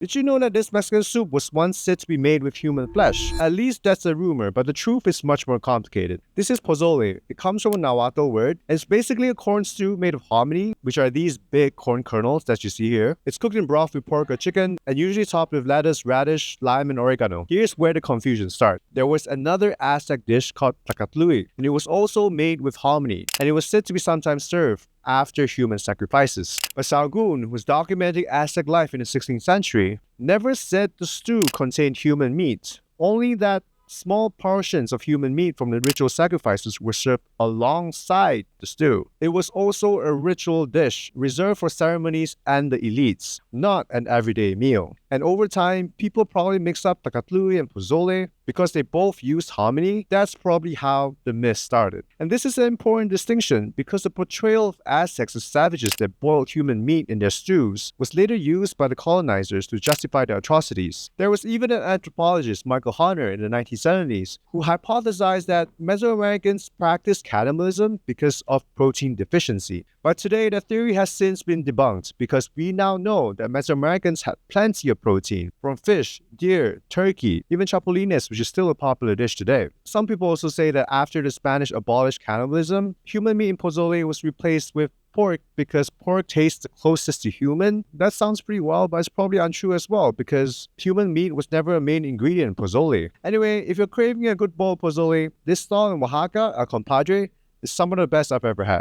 Did you know that this Mexican soup was once said to be made with human flesh? At least that's a rumor, but the truth is much more complicated. This is pozole. It comes from a Nahuatl word. It's basically a corn stew made of hominy, which are these big corn kernels that you see here. It's cooked in broth with pork or chicken, and usually topped with lettuce, radish, lime, and oregano. Here's where the confusion starts. There was another Aztec dish called tlacatlui, and it was also made with hominy, and it was said to be sometimes served after human sacrifices. But Sargun, who was documenting Aztec life in the 16th century, never said the stew contained human meat, only that small portions of human meat from the ritual sacrifices were served alongside the stew. It was also a ritual dish reserved for ceremonies and the elites, not an everyday meal. And over time, people probably mixed up tlacatlui and pozole because they both used hominy. That's probably how the myth started. And this is an important distinction because the portrayal of Aztecs as savages that boiled human meat in their stews was later used by the colonizers to justify their atrocities. There was even an anthropologist, Michael Hunter, in the 1970s, who hypothesized that Mesoamericans practiced cannibalism because of protein deficiency. But today, the theory has since been debunked because we now know that Mesoamericans had plenty of protein from fish, deer, turkey, even chapulines, which is still a popular dish today. Some people also say that after the Spanish abolished cannibalism, human meat in pozole was replaced with pork because pork tastes the closest to human. That sounds pretty wild, but it's probably untrue as well because human meat was never a main ingredient in pozole. Anyway, if you're craving a good bowl of pozole, this stall in Oaxaca, El Compadre, is some of the best I've ever had.